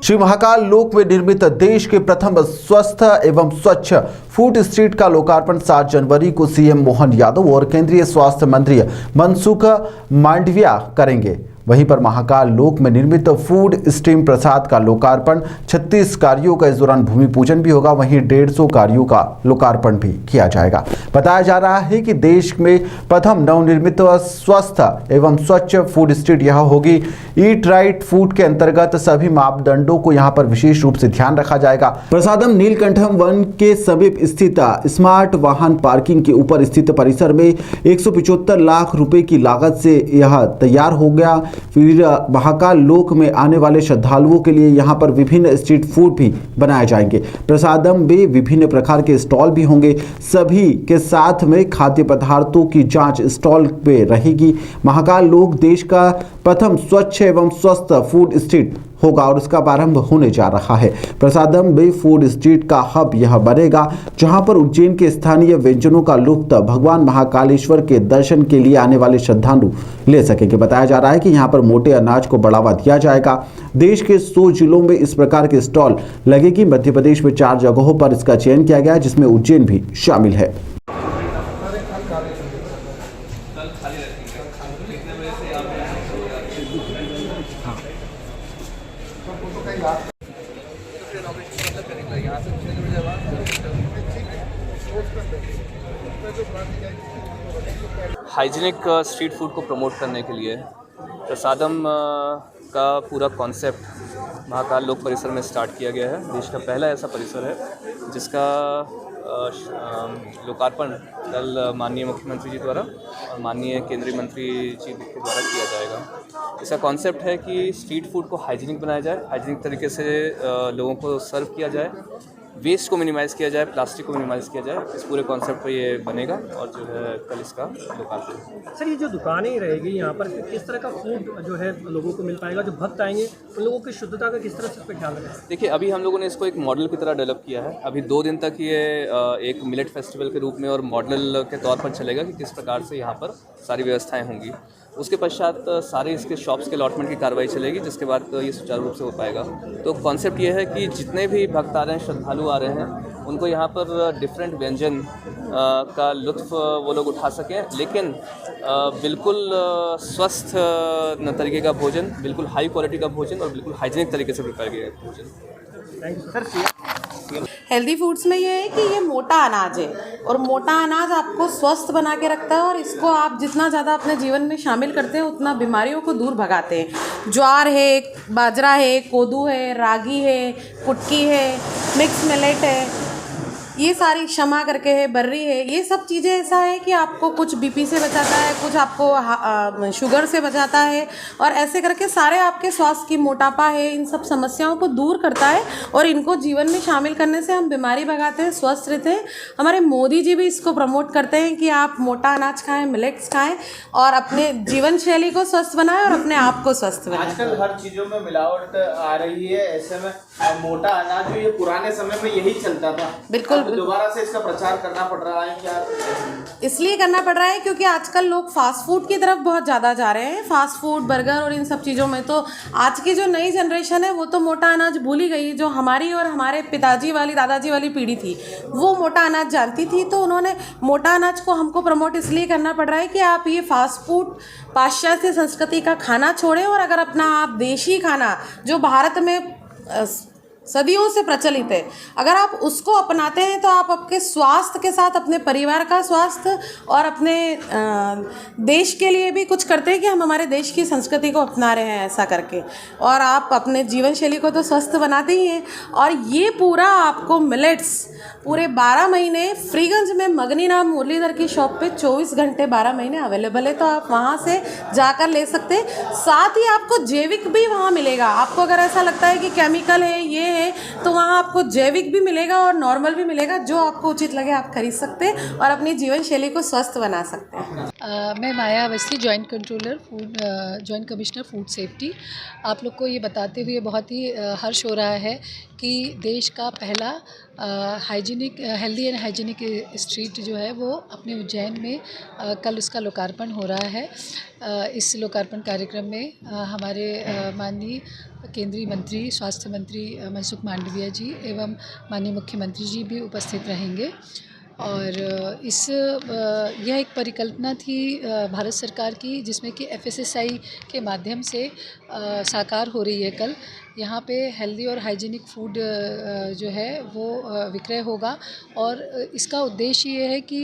श्री महाकाल लोक में निर्मित देश के प्रथम स्वस्थ एवं स्वच्छ फूड स्ट्रीट का लोकार्पण 7 जनवरी को सीएम मोहन यादव और केंद्रीय स्वास्थ्य मंत्री मनसुख मांडविया करेंगे। वहीं पर महाकाल लोक में निर्मित फूड स्ट्रीम प्रसाद का लोकार्पण 36 कार्यों का इस दौरान भूमि पूजन भी होगा। वहीं 150 कार्यों का लोकार्पण भी किया जाएगा। बताया जा रहा है कि देश में प्रथम नवनिर्मित स्वस्थ एवं स्वच्छ फूड स्ट्रीट यह होगी। ईट राइट फूड के अंतर्गत सभी मापदंडों को यहां पर विशेष रूप से ध्यान रखा जाएगा। प्रसादम नीलकंठम वन के समीप स्थित स्मार्ट वाहन पार्किंग के ऊपर स्थित परिसर में 175 लाख रुपए की लागत से यह तैयार हो गया। फिर महाकाल लोक में आने वाले श्रद्धालुओं के लिए यहाँ पर विभिन्न स्ट्रीट फूड भी बनाए जाएंगे। प्रसादम में विभिन्न प्रकार के स्टॉल भी होंगे। सभी के साथ में खाद्य पदार्थों की जांच स्टॉल पे रहेगी। महाकाल लोक देश का प्रथम स्वच्छ एवं स्वस्थ फूड स्ट्रीट होगा और इसका प्रारंभ होने जा रहा है। प्रसादम में फूड स्ट्रीट का हब यह बनेगा, जहां पर उज्जैन के स्थानीय व्यंजनों का लुत्फ भगवान महाकालेश्वर के दर्शन के लिए आने वाले श्रद्धालु ले सकेंगे। बताया जा रहा है कि यहां पर मोटे अनाज को बढ़ावा दिया जाएगा। देश के 100 जिलों में इस प्रकार के स्टॉल लगेगी। मध्य प्रदेश में 4 जगहों पर इसका चयन किया गया है, जिसमें उज्जैन भी शामिल है। हाइजीनिक स्ट्रीट फूड को प्रमोट करने के लिए प्रसादम का पूरा कॉन्सेप्ट महाकाल लोक परिसर में स्टार्ट किया गया है। देश का पहला ऐसा परिसर है जिसका लोकार्पण कल माननीय मुख्यमंत्री जी द्वारा और माननीय केंद्रीय मंत्री जी के द्वारा किया जाएगा। इसका कॉन्सेप्ट है कि स्ट्रीट फूड को हाइजीनिक बनाया जाए, हाइजीनिक तरीके से लोगों को सर्व किया जाए, वेस्ट को मिनिमाइज़ किया जाए, प्लास्टिक को मिनिमाइज़ किया जाए। इस पूरे कॉन्सेप्ट पे ये बनेगा और जो है कल इसका लोकार्पण। सर, ये जो दुकानें रहेगी यहाँ पर किस तरह का फूड जो है लोगों को मिल पाएगा? जो भक्त आएंगे उन लोगों की शुद्धता का किस तरह से ख्याल रखें? देखिए, अभी हम लोगों ने इसको एक मॉडल की तरह डेवलप किया है। अभी 2 दिन तक ये एक मिलेट फेस्टिवल के रूप में और मॉडल के तौर पर चलेगा कि किस प्रकार से यहाँ पर सारी व्यवस्थाएँ होंगी। उसके पश्चात सारे इसके शॉप्स के अलॉटमेंट की कार्रवाई चलेगी, जिसके बाद ये सुचारू रूप से हो पाएगा। तो कॉन्सेप्ट ये है कि जितने भी भक्त आ रहे हैं, श्रद्धालु आ रहे हैं, उनको यहाँ पर डिफरेंट व्यंजन का लुत्फ़ वो लोग उठा सकें, लेकिन बिल्कुल स्वस्थ तरीके का भोजन, बिल्कुल हाई क्वालिटी का भोजन और बिल्कुल हाइजीनिक तरीके से प्रिपेयर किया गया भोजन। Thank you sir. Healthy foods में ये है कि ये मोटा अनाज है और मोटा अनाज आपको स्वस्थ बना के रखता है और इसको आप जितना ज़्यादा अपने जीवन में शामिल करते हैं उतना बीमारियों को दूर भगाते हैं। ज्वार है, बाजरा है, कोदू है, रागी है, कुटकी है, मिक्स मिलेट है, ये सारी क्षमा करके है, बर्री है, ये सब चीज़ें ऐसा है कि आपको कुछ बीपी से बचाता है, कुछ आपको शुगर से बचाता है और ऐसे करके सारे आपके स्वास्थ्य की मोटापा है, इन सब समस्याओं को दूर करता है और इनको जीवन में शामिल करने से हम बीमारी भगाते हैं, स्वस्थ रहते हैं। हमारे मोदी जी भी इसको प्रमोट करते हैं कि आप मोटा अनाज खाएं, मिलेट्स खाएं और अपने जीवन शैली को स्वस्थ बनाएं और अपने आप को स्वस्थ बनाएं। आजकल हर चीज़ों में मिलावट आ रही है, ऐसे में मोटा अनाज भी ये पुराने समय में यही चलता था। बिल्कुल दोबारा से इसका प्रचार करना पड़ रहा है क्या? इसलिए करना पड़ रहा है क्योंकि आजकल लोग फास्ट फूड की तरफ बहुत ज़्यादा जा रहे हैं। फास्ट फूड, बर्गर और इन सब चीज़ों में तो आज की जो नई जनरेशन है वो तो मोटा अनाज भूल ही गई। जो हमारी और हमारे पिताजी वाली, दादाजी वाली पीढ़ी थी वो मोटा अनाज जानती थी, तो उन्होंने मोटा अनाज को हमको प्रमोट इसलिए करना पड़ रहा है कि आप ये फास्ट फूड, पाश्चात्य संस्कृति का खाना छोड़ें और अगर अपना आप देशी खाना जो भारत में सदियों से प्रचलित है, अगर आप उसको अपनाते हैं तो आप आपके स्वास्थ्य के साथ अपने परिवार का स्वास्थ्य और अपने देश के लिए भी कुछ करते हैं कि हम हमारे देश की संस्कृति को अपना रहे हैं ऐसा करके, और आप अपने जीवन शैली को तो स्वस्थ बनाते ही हैं। और ये पूरा आपको मिलेट्स पूरे 12 महीने फ्रीगंज में मगनी नाम मुरलीधर की शॉप पे 24 घंटे 12 महीने अवेलेबल है, तो आप वहाँ से जाकर ले सकते हैं। साथ ही आपको जैविक भी वहाँ मिलेगा। आपको अगर ऐसा लगता है कि केमिकल है, ये है, तो वहाँ आपको जैविक भी मिलेगा और नॉर्मल भी मिलेगा। जो आपको उचित लगे आप खरीद सकते हैं और अपनी जीवन शैली को स्वस्थ बना सकते हैं। मैं Maya Awasthi, joint controller food, joint commissioner food safety. आप लोग को ये बताते हुए बहुत ही हर्ष हो रहा है कि देश का पहला hygienic healthy and hygienic street जो है वो अपने उज्जैन में कल उसका लोकार्पण हो रहा है। इस लोकार्पण कार्यक्रम में हमारे माननीय केंद्रीय मंत्री स्वास्थ्य मंत्री मनसुख मांडविया जी एवं माननीय मुख्यमंत्री जी भी उपस्थित रहेंगे। और यह एक परिकल्पना थी भारत सरकार की, जिसमें कि FSSAI के माध्यम से साकार हो रही है। कल यहाँ पे हेल्दी और हाइजीनिक फूड जो है वो विक्रय होगा और इसका उद्देश्य ये है कि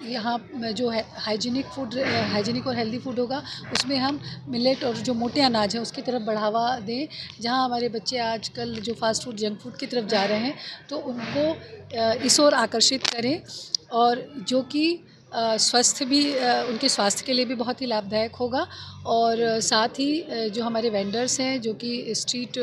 यहाँ जो है हाइजीनिक और हेल्दी फूड होगा उसमें हम मिलेट और जो मोटे अनाज हैं उसकी तरफ बढ़ावा दें। जहाँ हमारे बच्चे आजकल जो फास्ट फूड जंक फूड की तरफ जा रहे हैं तो उनको इस ओर आकर्षित करें, और जो कि उनके स्वास्थ्य के लिए भी बहुत ही लाभदायक होगा। और साथ ही जो हमारे वेंडर्स हैं जो कि स्ट्रीट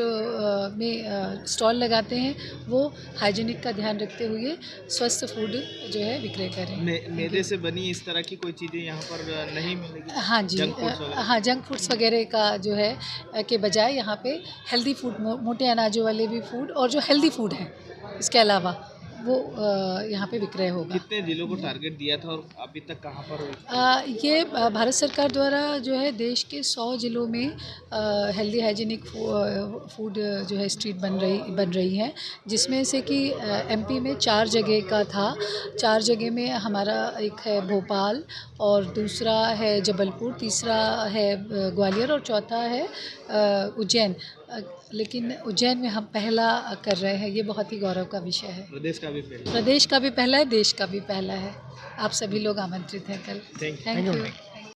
में स्टॉल लगाते हैं वो हाइजीनिक का ध्यान रखते हुए स्वस्थ फूड जो है विक्रय करें। मैदे से बनी इस तरह की कोई चीज़ें यहाँ पर नहीं मिलेगी? हाँ जी, जंक फूड्स वगैरह का जो है के बजाय यहाँ पे हेल्दी फूड, मोटे अनाजों वाले भी फूड और जो हेल्दी फूड है इसके अलावा वो यहाँ पे विक्रय होगा। कितने जिलों को टारगेट दिया था और अभी तक कहाँ पर हुई? ये भारत सरकार द्वारा जो है देश के 100 जिलों में हेल्दी हाइजीनिक फूड जो है स्ट्रीट बन रही है, जिसमें से कि MP में 4 जगह का था। 4 जगह में हमारा एक है भोपाल और दूसरा है जबलपुर, तीसरा है ग्वालियर और चौथा है उज्जैन। लेकिन उज्जैन में हम पहला कर रहे हैं, ये बहुत ही गौरव का विषय है। प्रदेश का भी पहला? प्रदेश का भी पहला है, देश का भी पहला है। आप सभी लोग आमंत्रित हैं कल। Thank thank you.